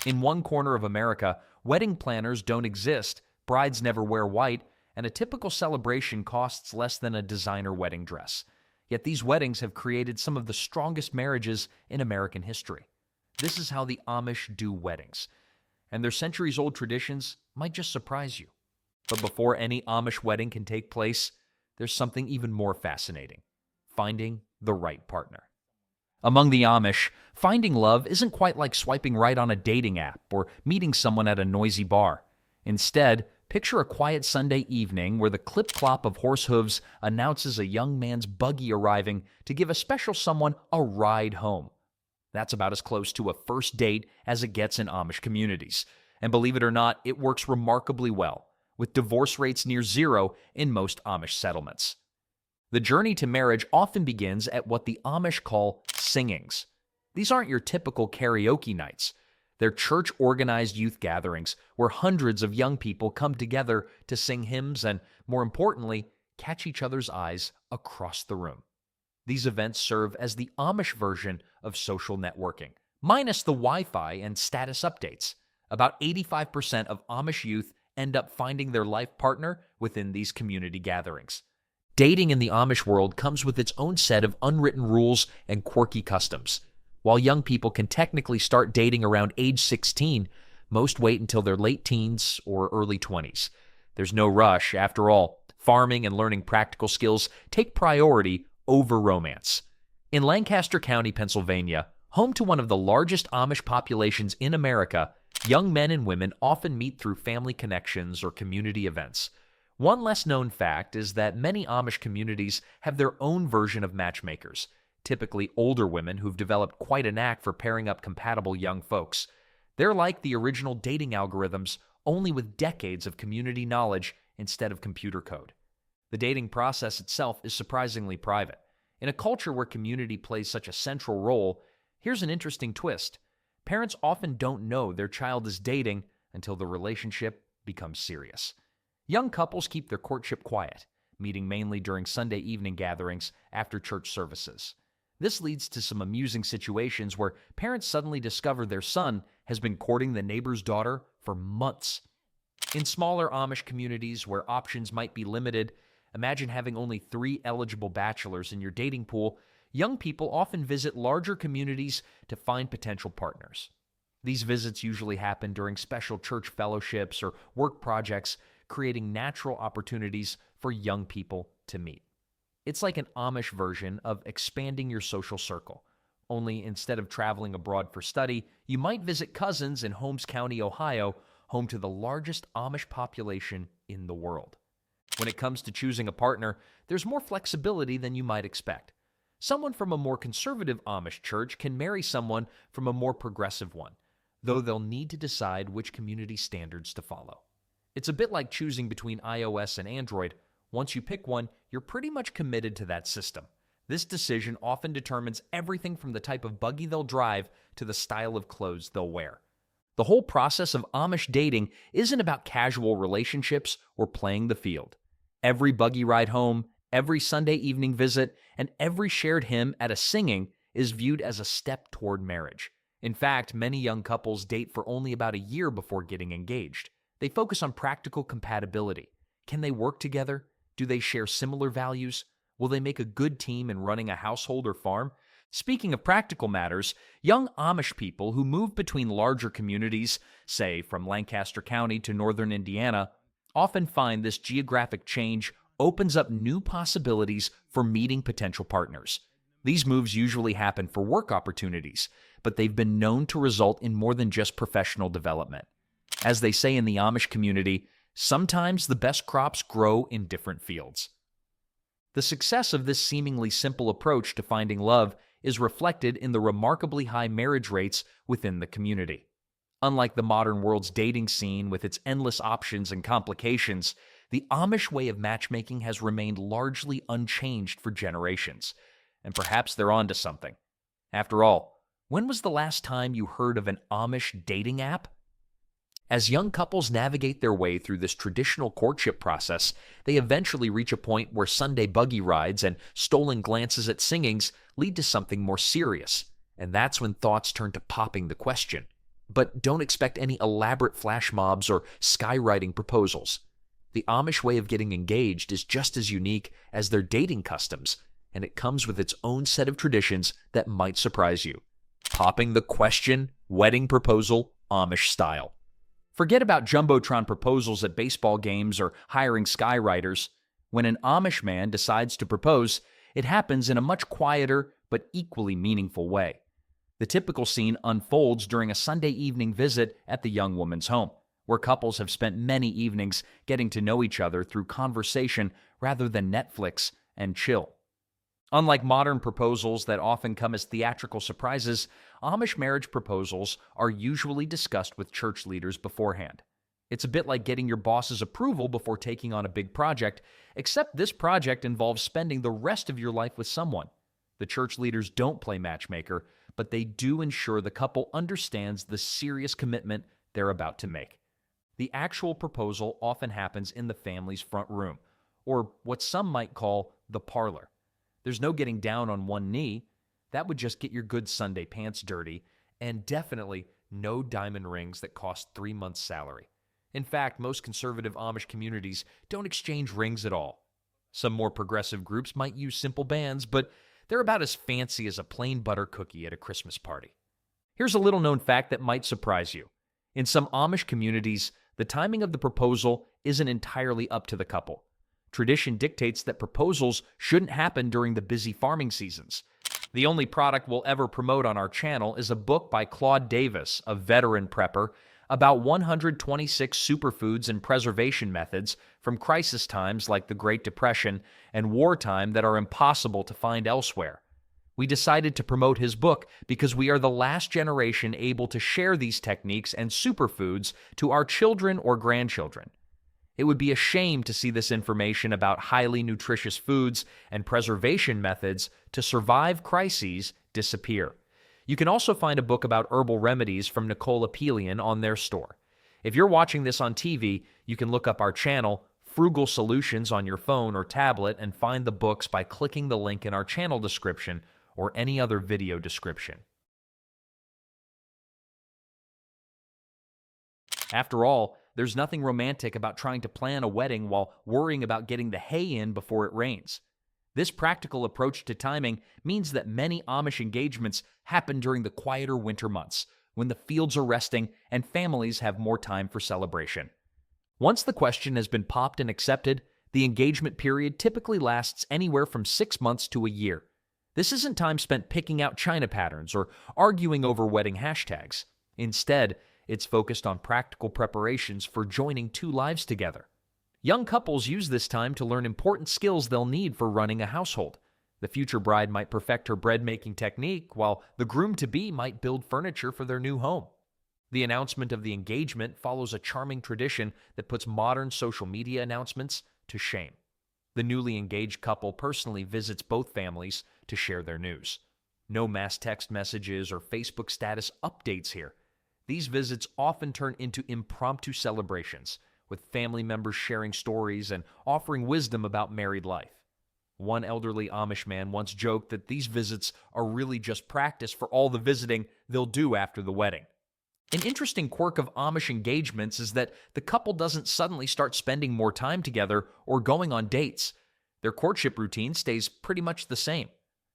In one corner of America, wedding planners don't exist, brides never wear white, and a typical celebration costs less than a designer wedding dress. Yet these weddings have created some of the strongest marriages in American history. This is how the Amish do weddings, and their centuries-old traditions might just surprise you. But before any Amish wedding can take place, there's something even more fascinating: finding the right partner. Among the Amish, finding love isn't quite like swiping right on a dating app or meeting someone at a noisy bar. Instead, picture a quiet Sunday evening where the clip-clop of horse hooves announces a young man's buggy arriving to give a special someone a ride home. That's about as close to a first date as it gets in Amish communities. And believe it or not, it works remarkably well, with divorce rates near zero in most Amish settlements. The journey to marriage often begins at what the Amish call singings. These aren't your typical karaoke nights. They're church-organized youth gatherings where hundreds of young people come together to sing hymns and, more importantly, catch each other's eyes across the room. These events serve as the Amish version of social networking, minus the Wi-Fi and status updates. About 85% of Amish youth end up finding their life partner within these community gatherings. Dating in the Amish world comes with its own set of unwritten rules and quirky customs. While young people can technically start dating around age 16, most wait until their late teens or early 20s. There's no rush. After all, farming and learning practical skills take priority over romance. In Lancaster County, Pennsylvania, home to one of the largest Amish populations in America, young men and women often meet through family connections or community events. One less-known fact is that many Amish communities have their own version of matchmakers, typically older women who've developed quite a knack for pairing up compatible young folks. They're like the original dating algorithms, only with decades of community knowledge instead of computer code. The dating process itself is surprisingly private. In a culture where community plays such a central role, here's an interesting twist. Parents often don't know their child is dating until the relationship becomes serious. Young couples keep their courtship quiet, meeting mainly during Sunday evening gatherings after church services. This leads to some amusing situations where parents suddenly discover their son has been courting the neighbor's daughter for months. In smaller Amish communities where options might be limited, imagine having only 3 eligible bachelors in your dating pool. Young people often visit larger communities to find potential partners. These visits usually happen during special church fellowships or work projects, creating natural opportunities for young people to meet. It's like an Amish version of expanding your social circle. Only instead of traveling abroad for study, you might visit cousins in Holmes County, Ohio, home to the largest Amish population in the world. When it comes to choosing a partner, there's more flexibility than you might expect. Someone from a more conservative Amish church can marry someone from a more progressive one, though they'll need to decide which community standards to follow. It's a bit like choosing between iOS and Android. Once you pick one, you're pretty much committed to that system. This decision often determines everything from the type of buggy they'll drive to the style of clothes they'll wear. The whole process of Amish dating isn't about casual relationships or playing the field. Every buggy ride home, every Sunday evening visit, and every shared hymn at a singing is viewed as a step toward marriage. In fact, many young couples date for only about a year before getting engaged. They focus on practical compatibility. Can they work together? Do they share similar values? Will they make a good team in running a household or farm? Speaking of practical matters, young Amish people who move between larger communities, say from Lancaster County to northern Indiana, often find this geographic change opens up new possibilities for meeting potential partners. These moves usually happen for work opportunities, but they've been known to result in more than just professional development. As they say in the Amish community, sometimes the best crops grow in different fields. The success of this seemingly simple approach to finding love is reflected in the remarkably high marriage rates within the community. Unlike the modern world's dating scene with its endless options and complications, the Amish way of matchmaking has remained largely unchanged for generations. And perhaps they're onto something. After all, when was the last time you heard of an Amish dating app? As young couples navigate their way through this traditional courtship process, they eventually reach a point where Sunday buggy rides and stolen glances at singings lead to something more serious. And that's when thoughts turn to popping the question, But don't expect any elaborate flash mobs or skywriting proposals. The Amish way of getting engaged is just as unique as their dating customs, and it comes with its own set of traditions that might surprise you. Popping the question, wedding proposal, Amish style. Forget about jumbotron proposals at baseball games or hiring skywriters. When an Amish man decides to propose, it happens in a much quieter but equally meaningful way. The typical scene unfolds during a Sunday evening visit at the young woman's home, where couples have spent many evenings getting to know each other through conversation rather than Netflix and chill. Unlike modern proposals that often come as theatrical surprises, Amish marriage proposals are usually discussed with church leaders beforehand. It's a bit like getting your boss's approval before taking on a big project, except this project involves spending the rest of your life with someone. The church leaders don't play matchmaker, but they do ensure the couple understands the serious commitment they're about to make. The actual proposal often happens in the family's front room, or what some might call the parlor. There's no getting down on one knee. That would just get your good Sunday pants dirty, and definitely no diamond rings that cost 3 months' salary. In fact, most conservative Amish communities don't exchange rings at all. Some more progressive groups might use simple bands, but they're about as fancy as a plain butter cookie at a Christmas party. Here's a little-known fact that might surprise you. In some Amish communities, the timing of the proposal isn't entirely up to the couple. Tradition dictates that proposals shouldn't happen during the busy farming seasons. The only product we'll ever promote on our channel is a book by Claude Davis, a veteran prepper, about 126 superfoods and preservation methods from crisis times like the Great Depression and wartime that are impossible to find elsewhere. We decided to promote his book because we are the last generation able to share these techniques and superfoods to our children or grandchildren. It would be a shame to see this information about highly nutritious foods and preservation methods to survive crises disappear. You can also find a book about herbal remedies from Nicole Apelian on their store. If you're watching this on TV, you can look up our channel, Frugal Solutions, on your phone or tablet and find the books by clicking the link in our channel description or any other video description. After all, there's nothing romantic about trying to plan a wedding while worrying about getting the hay in before it rains. This practical approach to timing means that many Amish engagements happen during the quieter winter months, when the fields are resting and families have more time for celebration. Once the question has been popped and accepted, the engagement period typically lasts anywhere from 6 months to a year. This isn't time spent picking out china patterns or arguing over wedding hashtags. Instead, it's focused on practical preparations for joining two lives together. Young couples use this time to learn important skills they'll need for running a household. The future bride might perfect her bread-making technique, while the groom-to-be might build furniture for their new home. The announcement of the engagement follows a charming tradition that puts modern social media announcements to shame. The newly engaged couple personally visits both families to share their news. No mass text messages or Facebook status updates here. These visits often turn into impromptu celebrations, with family members sharing stories and offering wisdom about married life. One elderly Amish man once joked that these visits are really just practice for all the visiting they'll do after the wedding. An interesting quirk of Amish engagements is that the couple doesn't suddenly start spending more time together or going on dates. Their courtship routine stays pretty much the same.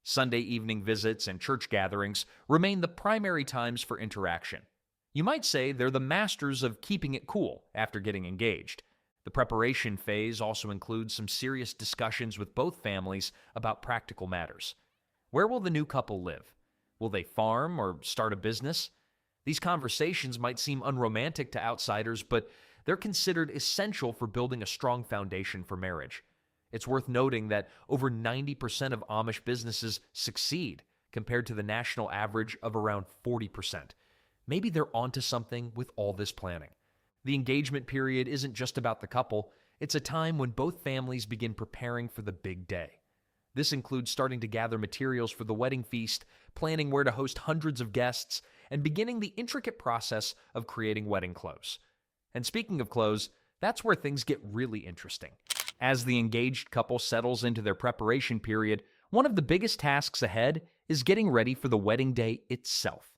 Sunday evening visits and church gatherings remain the primary times for interaction. You might say they're the masters of keeping it cool after getting engaged. The preparation phase also includes some serious discussions with both families about practical matters. Where will the new couple live? Will they farm or start a business? These conversations might seem unromantic to outsiders, but they're considered essential for building a strong foundation for marriage. It's worth noting that over 90% of Amish businesses succeed, compared to the national average of around 40%. Maybe they're onto something with all this planning. The engagement period isn't just about the couple. It's a time when both families begin preparing for the big day. This includes starting to gather materials for the wedding feast, planning where to host hundreds of guests, and beginning the intricate process of creating wedding clothes. And speaking of clothes, that's where things get really interesting. As the engaged couple settles into their preparation period, one of the biggest tasks ahead is getting ready for the wedding day itself.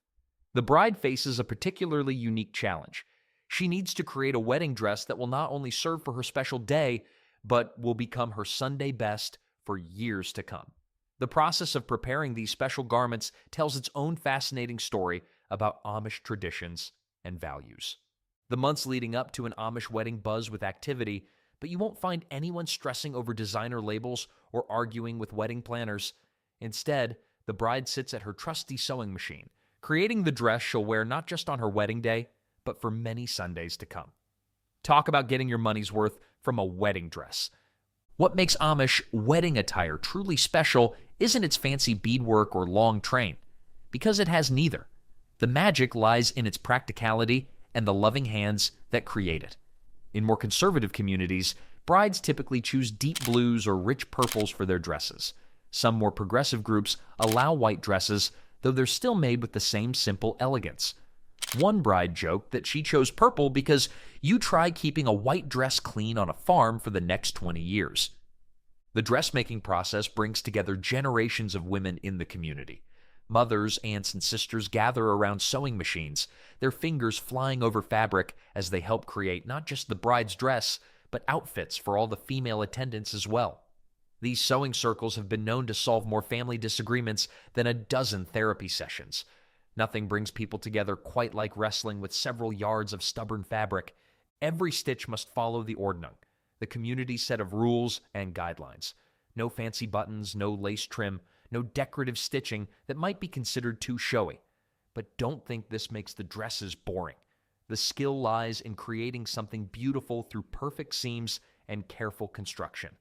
The bride faces a particularly unique challenge. She needs to create a wedding dress that will not only serve for her special day, but will become her Sunday best for years to come. The process of preparing these special garments tells its own fascinating story about Amish traditions and values. The months leading up to an Amish wedding buzz with activity, but you won't find anyone stressing over designer labels or arguing with wedding planners. Instead, the bride sits at her trusty sewing machine, creating the dress she'll wear not just on her wedding day, but for many Sundays to come. Talk about getting your money's worth from a wedding dress. What makes Amish wedding attire truly special isn't its fancy beadwork or long train, because it has neither. The magic lies in its practicality and the loving hands that create it. In more conservative communities, brides typically choose deep blues or rich purples for their dresses. Some more progressive groups allow white dresses, though they're still made with the same simple elegance. One bride joked that she chose purple because you try keeping a white dress clean on a farm for the next 20 years. The dressmaking process brings together generations of women in the community. Mothers, aunts, and sisters gather around sewing machines, their fingers flying over fabric as they help create not just the bride's dress, but outfits for all the female attendants as well. These sewing circles have been known to solve more family disagreements than a dozen therapy sessions. Nothing brings people together quite like wrestling with several yards of stubborn fabric. Every stitch must follow the ordnung, the community's set of rules and guidelines. No fancy buttons, no lace trim, no decorative stitching that might be considered too showy. But don't think this makes the dresses boring. The skill lies in creating something beautiful through perfect seams and careful construction.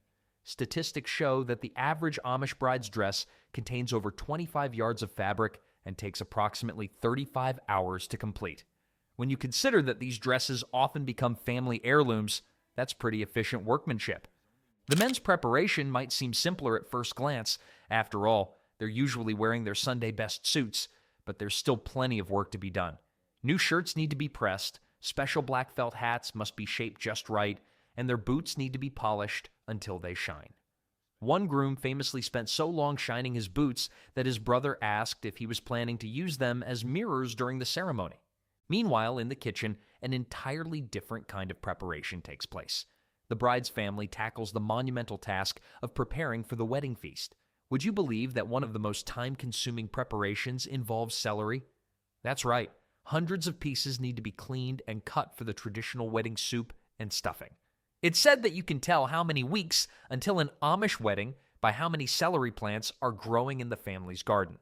Statistics show that the average Amish bride's dress contains over 25 yards of fabric and takes approximately 35 hours to complete. When you consider that these dresses often become family heirlooms, that's pretty efficient workmanship. The men's preparation might seem simpler at first glance. After all, they're usually wearing their Sunday best suits, but there's still plenty of work to be done. New shirts need to be pressed, special black felt hats must be shaped just right, and their boots need to be polished until they shine. One groom famously spent so long shining his boots that his brother asked if he was planning to use them as mirrors during the ceremony. Meanwhile, in the kitchen, an entirely different kind of preparation takes place. The bride's family tackles the monumental task of preparing for the wedding feast. Would you believe that one of the most time-consuming preparations involves celery? That's right. Hundreds of pieces need to be cleaned and cut for the traditional wedding soup and stuffing. It's said that you can tell how many weeks until an Amish wedding by how many celery plants are growing in the family's garden.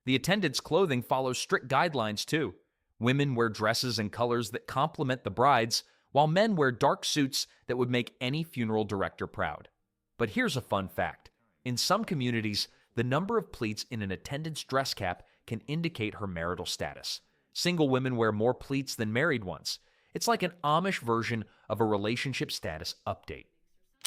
The attendants' clothing follows strict guidelines too. Women wear dresses and colors that complement the bride's, while men wear dark suits that would make any funeral director proud. But here's a fun fact. In some communities, the number of pleats in an attendant's dress cap can indicate her marital status. Single women wear more pleats than married ones. It's like an Amish version of a relationship status update.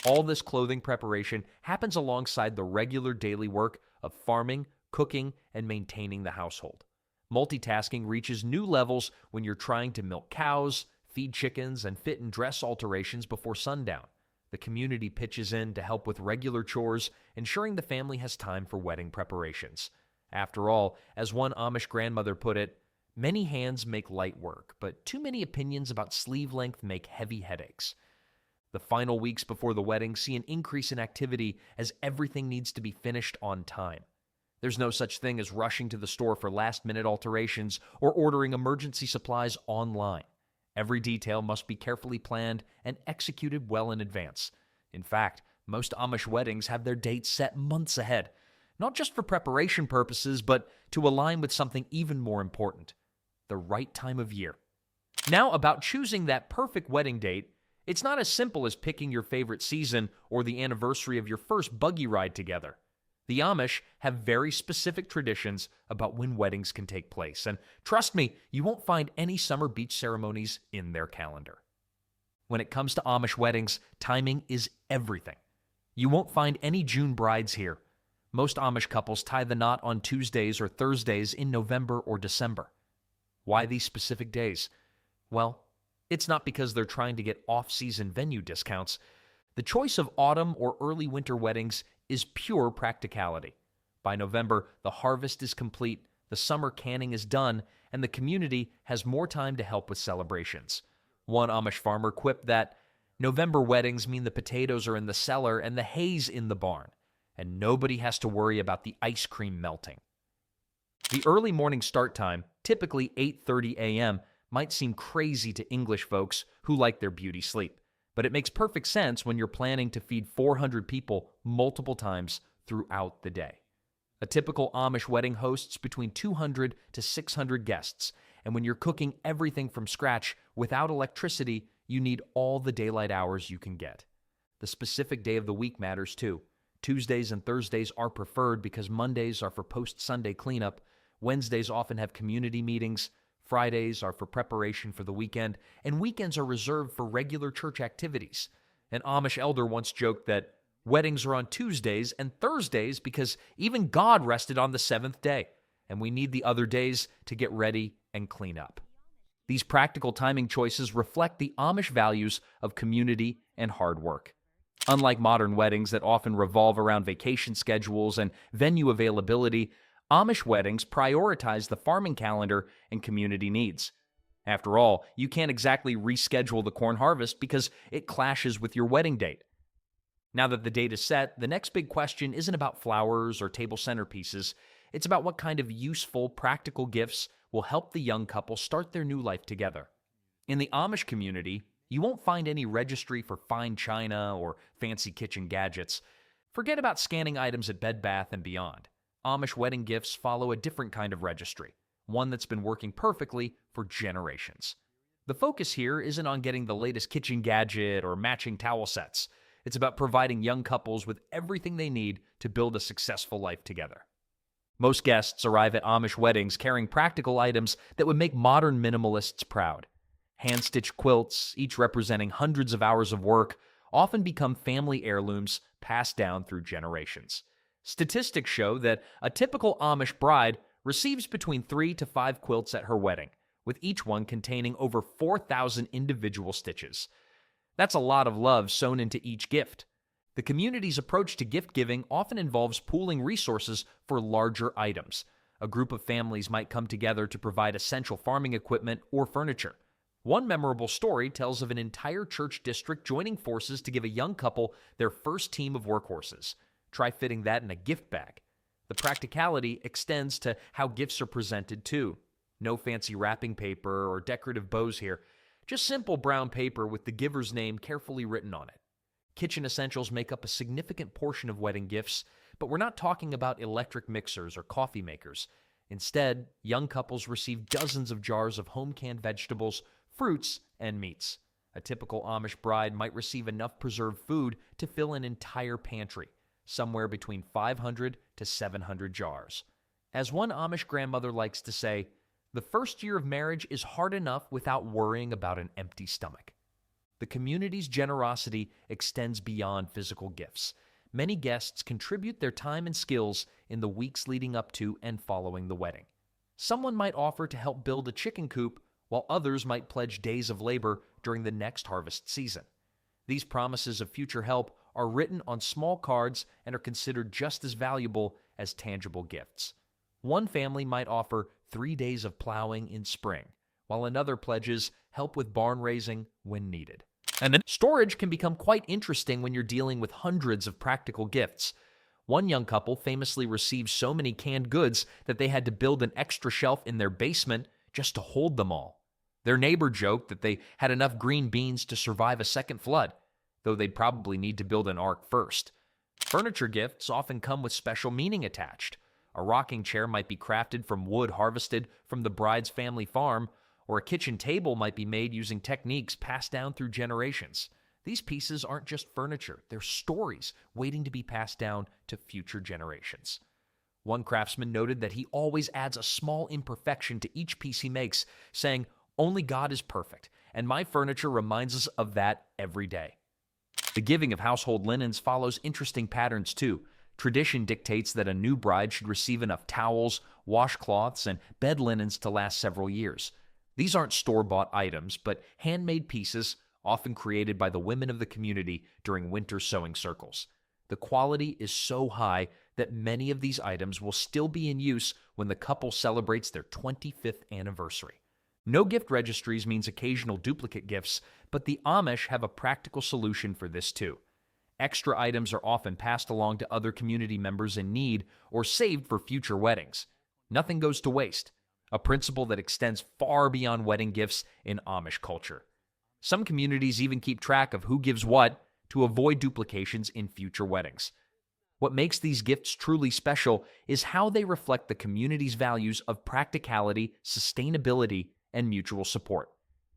All this clothing preparation happens alongside the regular daily work of farming, cooking, and maintaining the household. Multitasking reaches new levels when you're trying to milk cows, feed chickens, and fit in dress alterations before sundown. The community pitches in to help with regular chores, ensuring the family has time for wedding preparations. After all, as one Amish grandmother put it, many hands make light work, but too many opinions about sleeve length make heavy headaches. The final weeks before the wedding see an increase in activity as everything needs to be finished on time. There's no such thing as rushing to the store for last-minute alterations or ordering emergency supplies online. Every detail must be carefully planned and executed well in advance. In fact, most Amish weddings have their dates set months ahead, not just for preparation purposes, but to align with something even more important: the right time of year. Now, about choosing that perfect wedding date, it's not as simple as picking your favorite season or the anniversary of your first buggy ride together. The Amish have very specific traditions about when weddings can take place, and trust me, you won't find any summer beach ceremonies in their calendar. When it comes to Amish weddings, timing is everything. You won't find any June brides here. Most Amish couples tie the knot on Tuesdays or Thursdays in November or December. Why these specific days? Well, it's not because they're trying to get off-season venue discounts. The choice of autumn or early winter weddings is pure practicality. By November, the harvest is complete, The summer canning is done, and the community has more time to help with celebrations. One Amish farmer quipped that November weddings mean the potatoes are in the cellar and the hay's in the barn, and nobody has to worry about the ice cream melting. The early morning start time, typically 8:30 a.m., might seem crazy to English folks who like their beauty sleep, but it makes perfect sense when you're planning to feed 400 people multiple times throughout the day. A typical Amish wedding hosts between 200 to 600 guests, and when you're cooking everything from scratch without electricity, you need all the daylight hours you can get. The specific day of the week matters too. Tuesdays and Thursdays are preferred because Mondays are for post-Sunday cleanup, Wednesdays often have community meetings, Fridays are for preparation for the weekend, and weekends are reserved for regular church activities. An Amish elder once joked that weddings are on Tuesdays and Thursdays because even God rested on the seventh day, and we need the other days to get ready and clean up. These practical timing choices reflect the Amish values of community and hard work. Unlike modern weddings that often revolve around vacation schedules and venue availability, Amish weddings prioritize the farming calendar and community needs. After all, you can't exactly reschedule the corn harvest because it clashes with your wedding date. Now that the date is set, the next big question isn't about flowers or table centerpieces. It's about what kind of useful, practical gifts will help the young couple start their new life together. In the Amish community, you won't find any registry for fine china or fancy kitchen gadgets. Forget about scanning items at Bed Bath & Beyond. Amish wedding gifts follow a different kind of registry, one that's been working perfectly for generations. The focus here isn't on getting the latest kitchen gadget or matching towel sets. It's about providing young couples with everything they need to build a successful life together. Most guests arrive at Amish weddings carrying practical items that would make modern minimalists proud. Hand-stitched quilts, each representing hundreds of hours of work, often become family heirlooms passed down through generations. Statistics show that a typical Amish bride receives between 3 to 5 quilts at her wedding, with each one containing over 4,000 individual stitches. That's a lot of love sewn into each gift. The community's approach to gift giving often involves pooling resources for larger items. A group of families might come together to provide essential farming equipment or furniture. One memorable story tells of an entire church district joining forces to give a young couple their first team of workhorses. Try fitting that in a gift bag. The practicality extends to how gifts are presented too. No fancy wrapping paper or decorative bows here. Just simple brown paper with the giver's name carefully written on it. Kitchen essentials make up a significant portion of wedding gifts, but we're not talking about electric mixers or coffee makers. Instead, young couples receive dozens of jars of home-canned vegetables, fruits, and meats. A typical Amish bride might receive enough preserved food to fill an entire pantry, somewhere between 500 to 700 jars. As one Amish grandmother likes to say, the first year of marriage is hard enough without worrying about an empty stomach. The community's generosity extends beyond physical gifts. Many guests contribute their time and skills in the weeks leading up to and following the wedding. Someone might offer to help build a chicken coop, while others might pledge days of labor during the next harvest season. These promises of future help are written on small cards and are considered just as valuable as tangible gifts. One family might offer 3 days of plowing in spring, while another pledges help with barn raising when needed. And then storage can become quite interesting when you're dealing with hundreds of practical gifts. One young couple famously received so many canned goods that they had to build an extra shelf in their basement just to hold them all. Their neighbor joked that they had enough green beans to survive a second flood, though they'd probably need to build an ark first. Furniture gifts often come with special meaning attached. A rocking chair might be crafted from wood harvested from the bride's family farm, or a kitchen table might be made using techniques passed down through generations. These pieces aren't just furniture, they're stories waiting to be passed down to future generations. One craftsman noted that he always adds a small imperfection to each piece he makes, saying, "Only God is perfect, and my furniture reminds us of that every day." The giving of household linens follows interesting patterns too. Tradition dictates that a new bride should receive enough towels, washcloths, and bed linens to last several years. These aren't store-bought items, but handmade pieces, often created by the women of the community during winter sewing circles. the quality is so high that many of these items will still be in use when the couple celebrates their 25th anniversary. No gift registries means occasional duplicate gifts, but the Amish have a practical solution for this too. Extra items are often passed along to other community members in need or saved for future weddings. Nothing goes to waste, a principle that extends far beyond wedding gifts in Amish culture. Some communities even keep track of who gives what to avoid duplications in future weddings. What makes these gifts truly special is how they reflect the community's values of practicality, sustainability, and mutual support.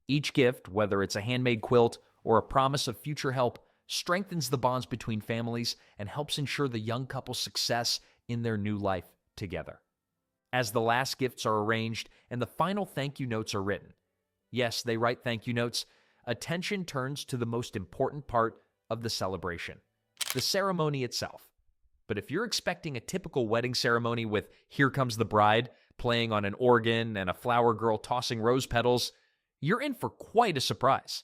Each gift, whether it's a handmade quilt or a promise of future help, strengthens the bonds between families and helps ensure the young couple's success in their new life together. As the last gifts are arranged and the final thank you notes are written, yes, they write thank you notes, attention turns to the most important part of the celebration, the ceremony itself. But if you're expecting a typical wedding ceremony with "Here Comes the Bride" playing on an organ and a flower girl tossing rose petals, you're in for quite a surprise.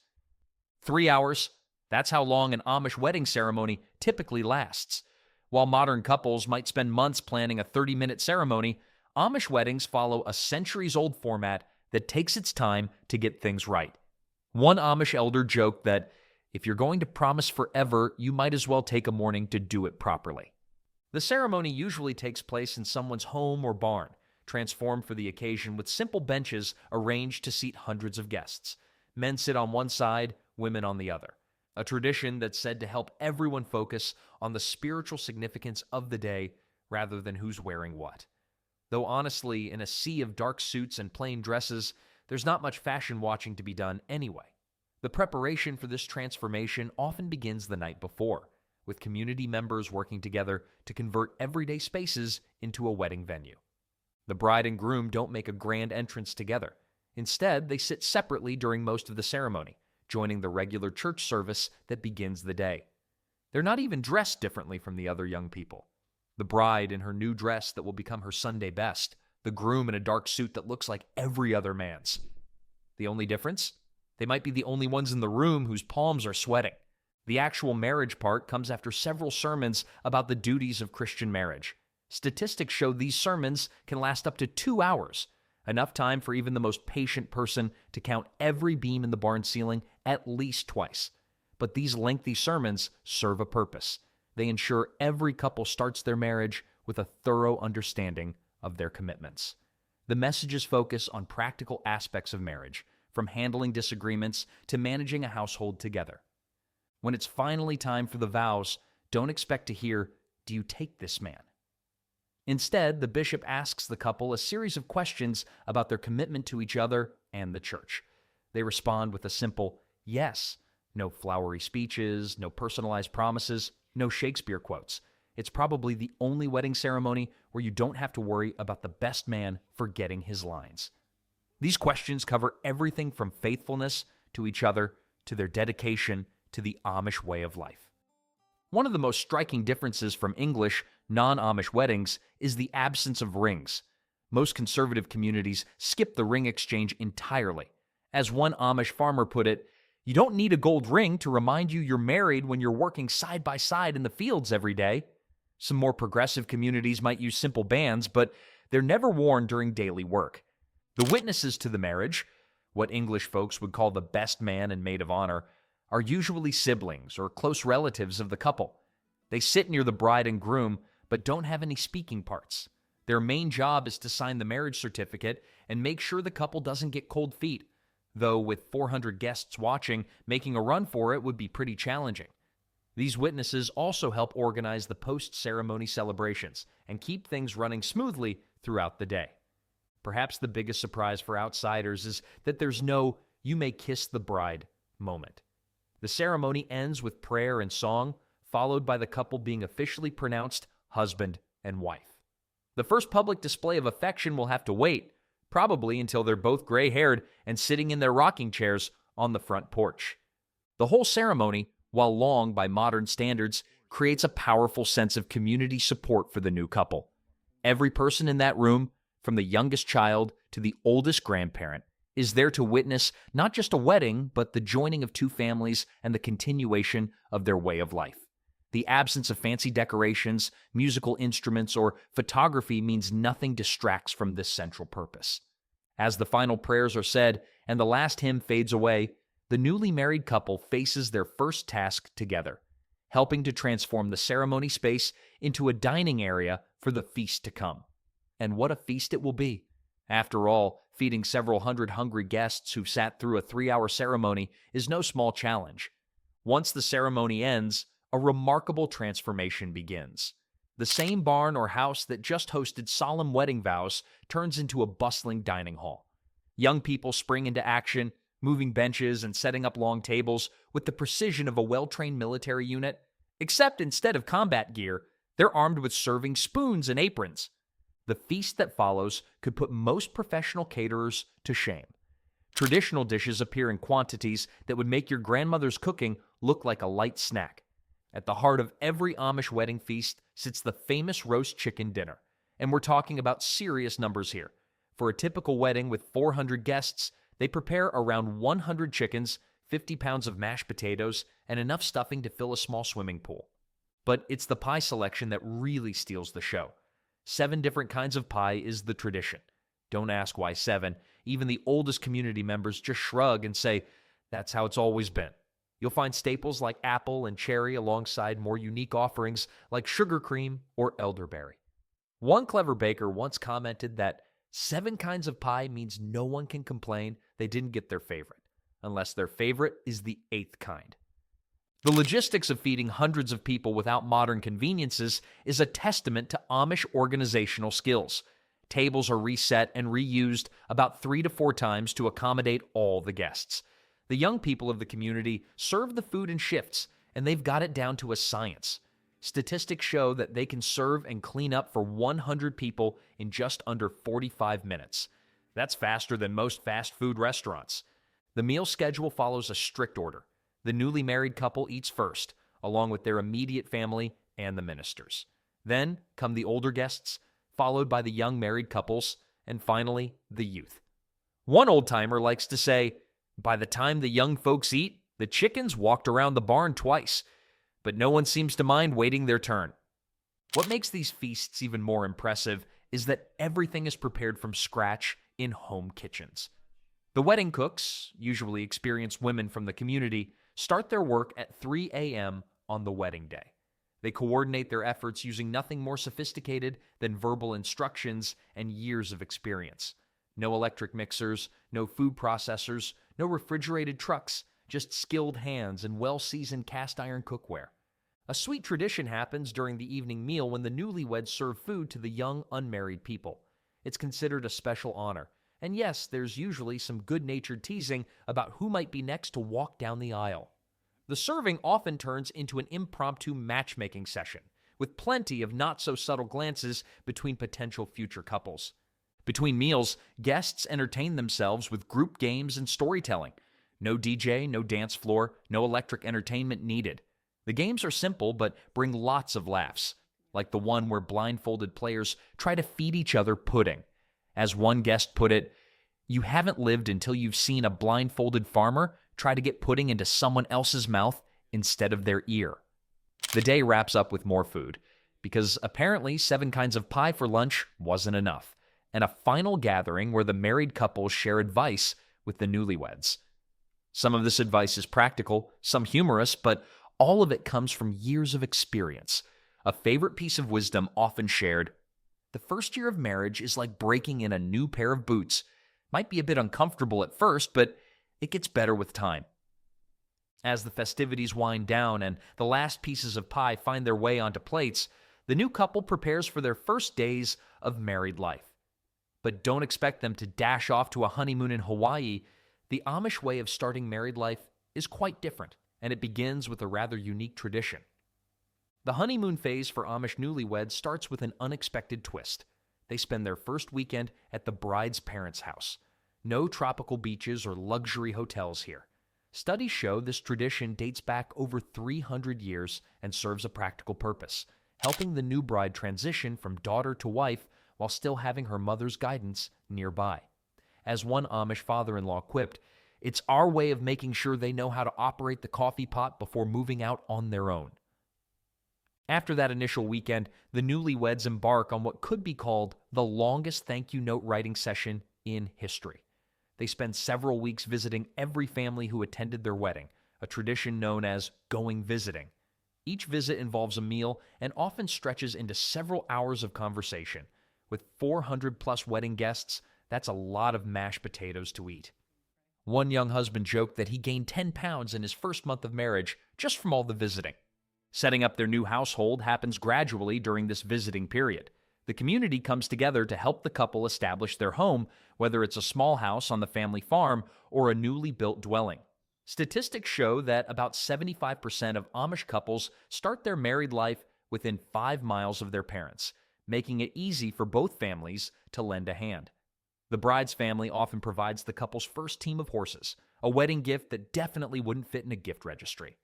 3 hours, that's how long an Amish wedding ceremony typically lasts. While modern couples might spend months planning a 30-minute ceremony, Amish weddings follow a centuries-old format that takes its time to get things right. One Amish elder joked that if you're going to promise forever, you might as well take a morning to do it properly. The ceremony usually takes place in someone's home or barn, transformed for the occasion with simple benches arranged to seat hundreds of guests. Men sit on one side, women on the other. A tradition that's said to help everyone focus on the spiritual significance of the day rather than who's wearing what. Though honestly, in a sea of dark suits and plain dresses, there's not much fashion watching to be done anyway. The preparation for this transformation often begins the night before, with community members working together to convert everyday spaces into a wedding venue. The bride and groom don't make a grand entrance together. Instead, they sit separately during most of the ceremony, joining the regular church service that begins the day. They're not even dressed differently from the other young people. The bride in her new dress that will become her Sunday best, the groom in a dark suit that looks like every other man's. The only difference? They might be the only ones in the room whose palms are sweating. The actual marriage part comes after several sermons about the duties of Christian marriage. Statistics show these sermons can last up to 2 hours, enough time for even the most patient person to count every beam in the barn ceiling at least twice. But these lengthy sermons serve a purpose. They ensure every couple starts their marriage with a thorough understanding of their commitments. The messages focus on practical aspects of marriage, from handling disagreements to managing a household together. When it's finally time for the vows, don't expect to hear, "Do you take this man?" Instead, the bishop asks the couple a series of questions about their commitment to each other and the church. They respond with a simple yes. No flowery speeches, no personalized promises, no Shakespeare quotes. It's probably the only wedding ceremony where you don't have to worry about the best man forgetting his lines. These questions cover everything from faithfulness to each other to their dedication to the Amish way of life. One of the most striking differences from English, non-Amish weddings is the absence of rings. Most conservative communities skip the ring exchange entirely. As one Amish farmer put it, "You don't need a gold ring to remind you you're married when you're working side by side in the fields every day." Some more progressive communities might use simple bands, but they're never worn during daily work. The witnesses to the marriage, what English folks would call the best man and maid of honor, are usually siblings or close relatives of the couple. They sit near the bride and groom, but don't have any speaking parts. Their main job is to sign the marriage certificate and make sure the couple doesn't get cold feet, though with 400 guests watching, making a run for it would be pretty challenging. These witnesses also help organize the post-ceremony celebrations and keep things running smoothly throughout the day. Perhaps the biggest surprise for outsiders is that there's no "you may kiss the bride" moment. The ceremony ends with prayer and song, followed by the couple being officially pronounced husband and wife. The first public display of affection will have to wait, probably until they're both gray-haired and sitting in their rocking chairs on the front porch. The whole ceremony, while long by modern standards, creates a powerful sense of community support for the new couple. Every person in that room, from the youngest child to the oldest grandparent, is there to witness not just a wedding, but the joining of two families and the continuation of their way of life. The absence of fancy decorations, musical instruments, or photography means nothing distracts from this central purpose. As the final prayers are said and the last hymn fades away, the newly married couple faces their first task together, helping to transform the ceremony space into a dining area for the feast to come. And what a feast it will be! After all, feeding several hundred hungry guests who've sat through a 3-hour ceremony is no small challenge. Once the ceremony ends, a remarkable transformation begins. The same barn or house that just hosted solemn wedding vows turns into a bustling dining hall. Young people spring into action, moving benches and setting up long tables with the precision of a well-trained military unit, except instead of combat gear, they're armed with serving spoons and aprons. The feast that follows could put most professional caterers to shame. Traditional dishes appear in quantities that would make your grandmother's cooking look like a light snack. At the heart of every Amish wedding feast sits the famous roast chicken dinner, and we're talking about serious numbers here. For a typical wedding with 400 guests, they prepare around 100 chickens, 50 pounds of mashed potatoes, and enough stuffing to fill a small swimming pool. But it's the pie selection that really steals the show. 7 different kinds of pie is the tradition. Don't ask why 7. Even the oldest community members just shrug and say, that's how it's always been. You'll find staples like apple and cherry alongside more unique offerings like sugar cream or elderberry. One clever baker once commented that 7 kinds of pie means no one can complain they didn't get their favorite, unless their favorite is the 8th kind. The logistics of feeding hundreds of people without modern conveniences is a testament to Amish organizational skills. Tables are reset and reused about 3 to 4 times to accommodate all the guests. The young people of the community serve the food in shifts, and they've got it down to a science. Statistics show that they can serve and clean up for 100 people in just under 45 minutes. That's faster than most fast food restaurants. The meal schedule follows a strict order. The newly married couple eats first, along with their immediate family and the ministers. Then come the older guests, followed by the young married couples, and finally, the youth. One old-timer likes to say, by the time the young folks eat, the chickens walked around the barn twice, but no one seems to mind waiting their turn. What makes these feasts even more impressive is that everything is prepared from scratch in home kitchens. The wedding cooks, usually experienced women from the community, start their work at 3 a.m. on the wedding day. They coordinate their efforts using nothing more sophisticated than verbal instructions and years of experience. No electric mixers, no food processors, no refrigerated trucks, just skilled hands and well-seasoned cast-iron cookware. A sweet tradition happens during the evening meal when the newlyweds serve food to the young, unmarried people. It's considered a special honor. And yes, there's usually some good-natured teasing about who might be next to walk down the aisle. The serving often turns into an impromptu matchmaking session, with plenty of not-so-subtle glances between potential future couples. Between meals, guests entertain themselves with group games and storytelling. No DJ, no dance floor, no electric entertainment needed. The games are simple but bring lots of laughs, like the one where blindfolded players try to feed each other pudding. As one guest put it, you haven't lived until you've seen a blindfolded farmer try to get pudding into someone else's mouth instead of their ear. The day wraps up with more food, because apparently 7 kinds of pie for lunch wasn't enough, and a final gathering where the married couples share advice with the newlyweds. Some of this advice is practical, some humorous, but all of it comes from years of experience. A favorite piece of wisdom often shared: the first year of marriage is like breaking in a new pair of boots. Might be a bit uncomfortable at first, but it gets better with time. As the festivities wind down and the last pieces of pie find their way onto plates, the new couple prepares for their first days of married life. But don't expect them to dash off to a honeymoon in Hawaii. The Amish way of starting married life is quite different, and it begins with a rather unique tradition. The honeymoon phase for Amish newlyweds starts with an unexpected twist. They spend their first weekend at the bride's parents' house. No tropical beaches or luxury hotels here. Studies show this tradition dates back over 300 years and serves a practical purpose, helping the new bride transition from daughter to wife while still having her mother's guidance nearby. As one Amish father-in-law quipped, "It's our way of making sure they know how to operate the coffee pot before moving out on their own." After that initial weekend, the newlyweds embark on what could be called the longest thank you note writing session in history. They spend several weeks visiting every family who attended their wedding, a tradition known as going visiting. Each visit involves a meal and often stretches into several hours of conversation. With 400 plus wedding guests, that's a lot of mashed potatoes to eat. One young husband joked that he gained 10 pounds in his first month of marriage just from all the visiting. Setting up their new household happens gradually during this visiting period. The community comes together to help the couple establish their home, whether it's a small house on the family farm or a newly built dwelling. Statistics show that about 75% of Amish couples start their married life within 5 miles of their parents, making it easy for both families to lend a hand. The bride's family often provides the couple's first team of horses, a wedding gift that definitely wouldn't fit in a gift registry.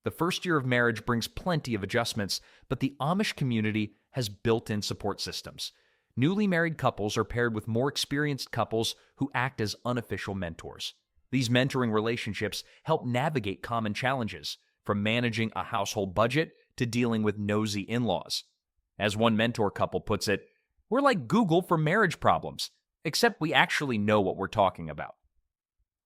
The first year of marriage brings plenty of adjustments, but the Amish community has built-in support systems. Newly married couples are paired with more experienced couples who act as unofficial mentors. These mentoring relationships help navigate common challenges, from managing a household budget to dealing with nosy in-laws. As one mentor couple puts it, "We're like Google for marriage problems, except we actually know what we're talking about."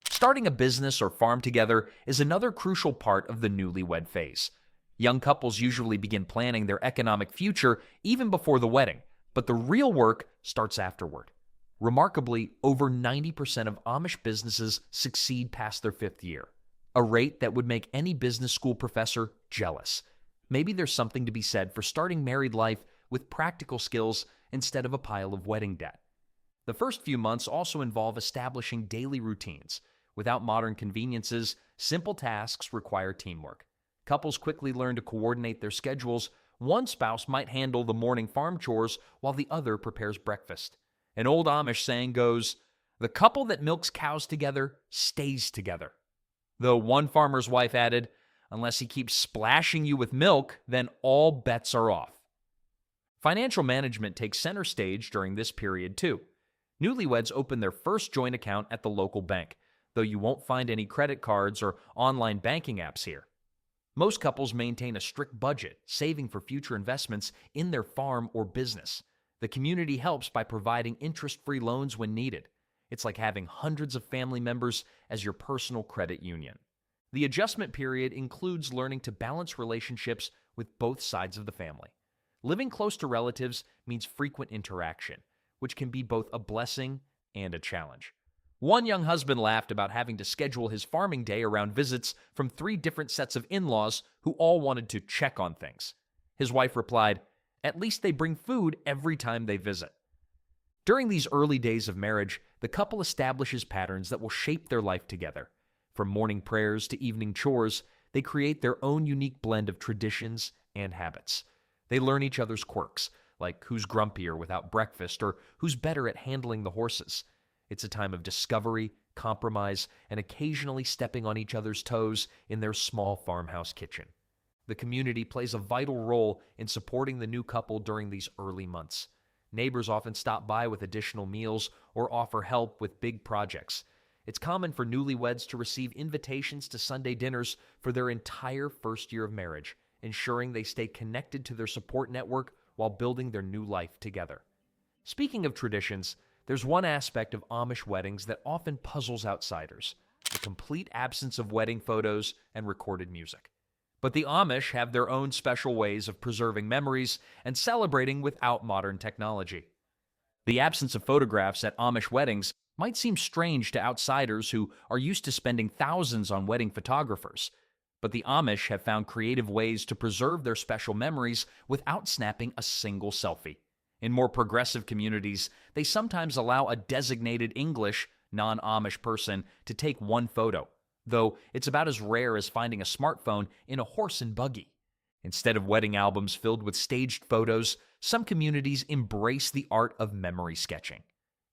Starting a business or farm together is another crucial part of the newlywed phase. Young couples usually begin planning their economic future even before the wedding, but the real work starts afterward. Remarkably, over 90% of Amish businesses succeed past their 5th year, a rate that would make any business school professor jealous. Maybe there's something to be said for starting married life with practical skills instead of a pile of wedding debt. The first few months also involve establishing daily routines. Without modern conveniences, simple tasks require teamwork. Couples quickly learn to coordinate their schedules. One spouse might handle the morning farm chores while the other prepares breakfast. An old Amish saying goes, "The couple that milks cows together stays together." Though one farmer's wife added, "Unless he keeps splashing you with milk, then all bets are off." Financial management takes center stage during this period too. Newlyweds open their first joint account at the local bank, though you won't find any credit cards or online banking apps here. Most couples maintain a strict budget, saving for future investments in their farm or business. The community helps by providing interest-free loans when needed. It's like having hundreds of family members as your personal credit union. The adjustment period includes learning to balance relationships with both sides of the family. Living close to relatives means frequent interaction, which can be both a blessing and a challenge. One young husband laughed about having to schedule his farming day around visits from 3 different sets of in-laws who all wanted to check on things. His wife replied, "At least they bring food every time they visit." During these early days of marriage, the couple establishes patterns that will shape their life together. From morning prayers to evening chores, they create their own unique blend of traditions and habits. They learn each other's quirks, like who's grumpier without breakfast or who's better at handling the horses. It's a time of discovery, compromise, and occasionally stepping on each other's toes in their small farmhouse kitchen. The community plays a vital role in supporting the new couple during these early months. Neighbors often stop by with additional meals or offer help with big projects. It's common for newlyweds to receive invitations to Sunday dinners for their entire first year of marriage, ensuring they stay connected to their support network while building their new life together. Speaking of traditions, there's one aspect of Amish weddings that often puzzles outsiders: the complete absence of wedding photos and recorded music. But the Amish have their own special ways of preserving memories and celebrating without modern technology. The absence of photographs at Amish weddings might seem strange to outsiders who are used to spending thousands on wedding photographers, but the Amish have found creative ways to preserve their special memories without snapping a single selfie. In more progressive communities, they sometimes allow a designated English, non-Amish person to take one photo, though it's about as rare as finding a smartphone in a horse and buggy. Instead of wedding albums filled with staged photos, some communities embrace the art of memory sketching.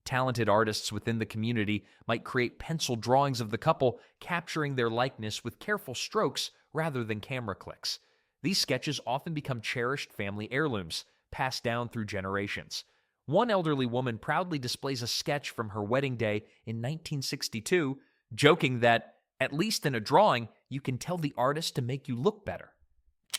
Talented artists within the community might create pencil drawings of the couple, capturing their likeness with careful strokes rather than camera clicks. These sketches often become cherished family heirlooms, passed down through generations. One elderly woman proudly displays a sketch from her wedding day in 1962, joking that, "At least in a drawing, you can tell the artist to make you look better."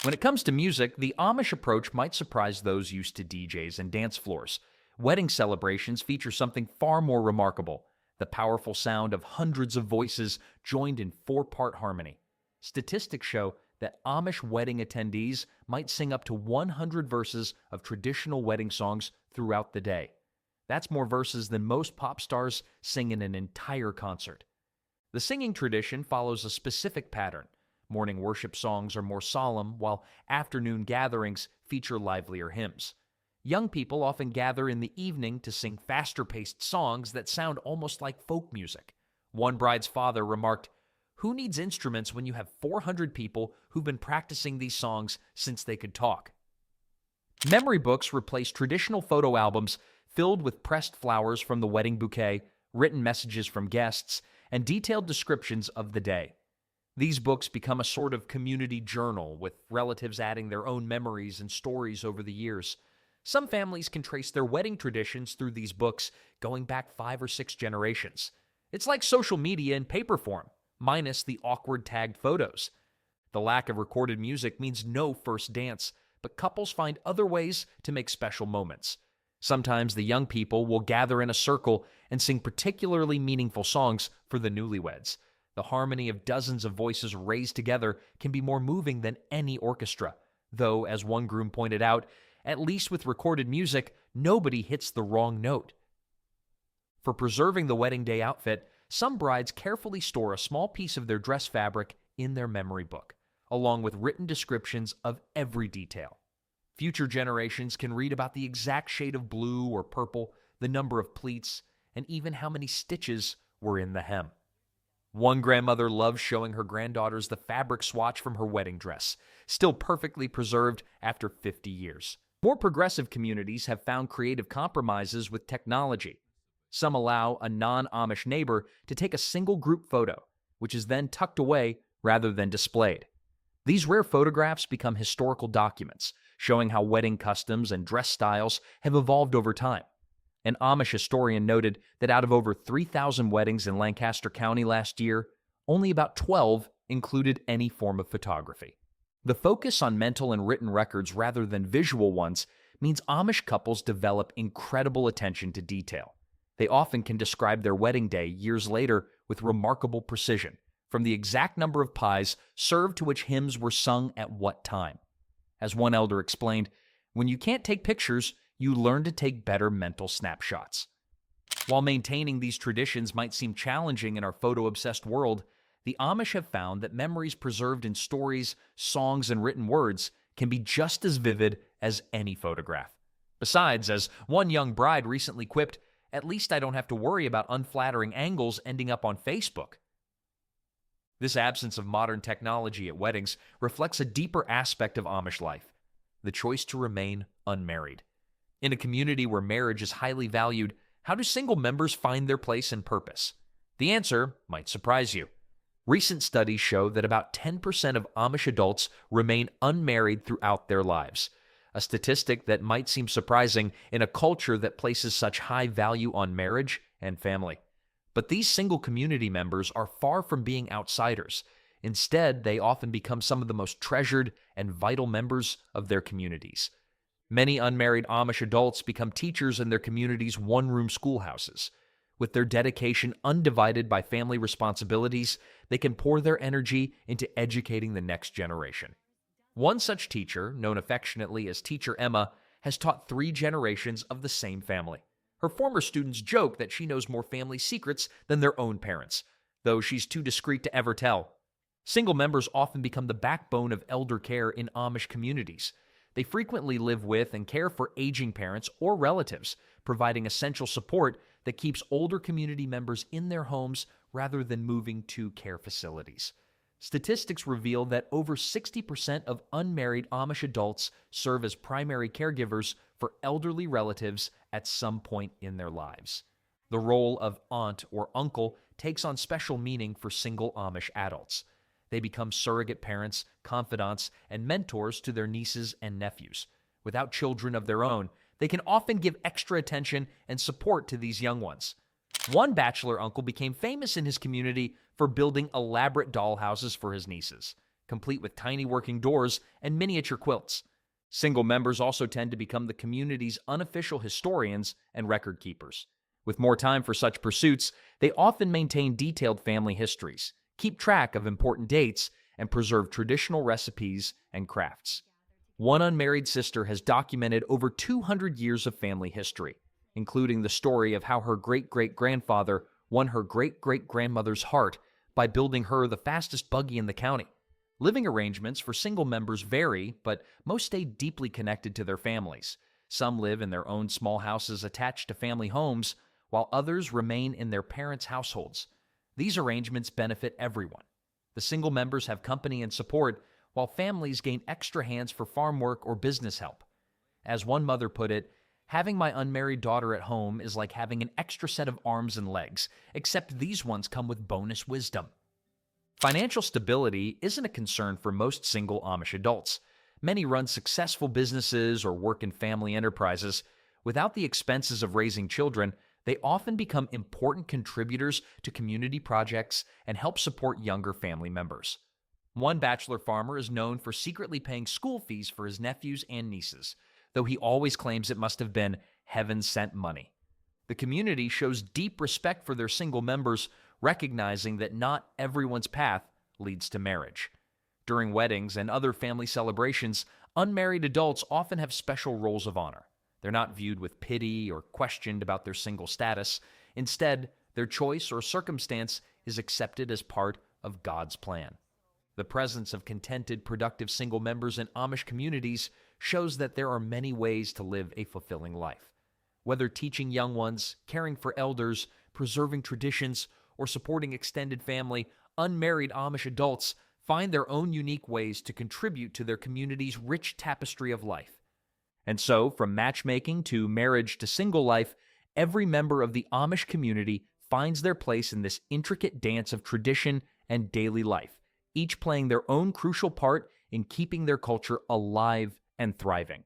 When it comes to music, the Amish approach might surprise those used to DJs and dance floors. Wedding celebrations feature something far more remarkable: the powerful sound of hundreds of voices joined in four-part harmony. Statistics show that Amish wedding attendees might sing up to 100 verses of traditional wedding songs throughout the day. That's more verses than most pop stars sing in an entire concert. The singing tradition follows a specific pattern. Morning worship songs are more solemn, while afternoon gatherings feature livelier hymns. Young people often gather in the evening to sing faster-paced songs that sound almost like folk music. One bride's father remarked, "Who needs instruments when you have 400 people who've been practicing these songs since they could talk?" Memory books replace traditional photo albums filled with pressed flowers from the wedding bouquet, written messages from guests, and detailed descriptions of the day. These books become a sort of community journal, with relatives adding their own memories and stories over the years. Some families can trace their wedding traditions through these books, going back 5 or 6 generations. It's like social media in paper form, minus the awkward tagged photos. The lack of recorded music means no first dance, but couples find other ways to make special moments. Sometimes the young people will gather in a circle and sing particularly meaningful songs for the newlyweds. The harmony of dozens of voices raised together can be more moving than any orchestra, though, as one groom pointed out, at least with recorded music, nobody hits the wrong note. For preserving the wedding day outfit, some brides carefully store a small piece of their dress fabric in their memory book, along with written descriptions of every detail. Future generations can read about the exact shade of blue or purple, the number of pleats, and even how many stitches were in the hem. One grandmother loves showing her granddaughters the fabric swatch from her wedding dress, still perfectly preserved after 50 years. More progressive communities have found creative compromises with technology. Some allow a non-Amish neighbor to take a single group photo, which is then tucked away rather than displayed. These rare photographs become historical documents, showing how wedding customs and dress styles have evolved over time. An Amish historian noted that out of over 3,000 weddings in Lancaster County last year, only about 12 included any form of photography. The focus on mental and written records rather than visual ones means Amish couples develop incredible attention to detail. They often can describe their wedding day years later with remarkable precision, from the exact number of pies served to which hymns were sung at what time. As one elder explained, "When you can't take pictures, you learn to take better mental snapshots." While maintaining these traditions might seem challenging in our photo-obsessed world, the Amish have found that memories preserved in stories, songs, and written words can be just as vivid as any photograph. Besides, as one young bride recently quipped, "At least I don't have to worry about unflattering angles ending up on Facebook." This absence of modern technology at weddings reflects a deeper aspect of Amish life: the choice to remain unmarried. In a community where marriage is highly valued, how do single members find their place and purpose? The answer might surprise you. Recent studies show that about 10% of Amish adults remain unmarried throughout their lives, a statistic that might seem surprising in a culture that places such high value on marriage and family. But these single community members are far from being outsiders. Instead, they often become some of the most treasured and vital members of their communities. Many unmarried Amish adults become teachers in their community's one-room schoolhouses. With their dedication undivided by family responsibilities, they can pour their energy into educating the next generation. One such teacher, known affectionately as Teacher Emma, has taught 3 generations of the same family. Her former students joke that she knows more family secrets than their own parents, though she's too discreet to ever tell. Single members often become the backbone of elder care in Amish communities. They frequently live with and care for aging parents or relatives, providing essential support that keeps older community members in their homes rather than moving to care facilities. Statistics reveal that over 60% of unmarried Amish adults serve as primary caregivers for elderly relatives at some point in their lives. The role of aunt or uncle takes on special meaning for single Amish adults. They become surrogate parents, confidants, and mentors to their nieces and nephews. Without children of their own, they can often give extra attention and support to these young ones. One bachelor uncle became famous in his community for building elaborate dollhouses for his nieces. complete with tiny working doors and miniature quilts. Single members also tend to become the community's unofficial historians and record keepers. With more time for such pursuits, they often maintain detailed family histories, keep track of important dates, and preserve traditional recipes and crafts. One unmarried sister has documented over 200 years of family history, including the story of how her great-great-grandfather won her great-great-grandmother's heart by building her the fastest buggy in the county. Living arrangements for single members vary, but most stay deeply connected to their families. Some live in their own small houses attached to family homes, while others remain in their parents' households. These arrangements benefit everyone. The single members have company and support, while families gain extra hands for farm work or business help. As one mother put it, having my unmarried daughter at home is like having an extra set of arms and legs, except these ones come with bonus wisdom. Financial stability isn't a concern for most single Amish adults. Many run successful businesses or work in family enterprises. Without the expenses of raising children, they often become important contributors to community projects and help support younger family members. One bachelor farmer is known for secretly paying school fees for his nephews and nieces, though he always claims it must have been heaven-sent money. The community shows deep respect for their single members, recognizing that not everyone's path leads to marriage. During weddings and other family celebrations, unmarried adults often have special roles of honor. They're not viewed with pity or questioned about their single status. Instead, their choice or circumstance is accepted as part of God's plan. The presence of contented, productive single members in Amish communities shows that there are many ways to live a fulfilling life. Whether teaching young ones, caring for elders, preserving traditions, or supporting extended family, unmarried Amish adults find their own unique ways to contribute to their community's rich tapestry of life. And so, from matchmaking to marriage to single life, every member of the Amish community finds their place in this intricate dance of tradition and daily life, each playing their own crucial part in keeping their culture alive and thriving.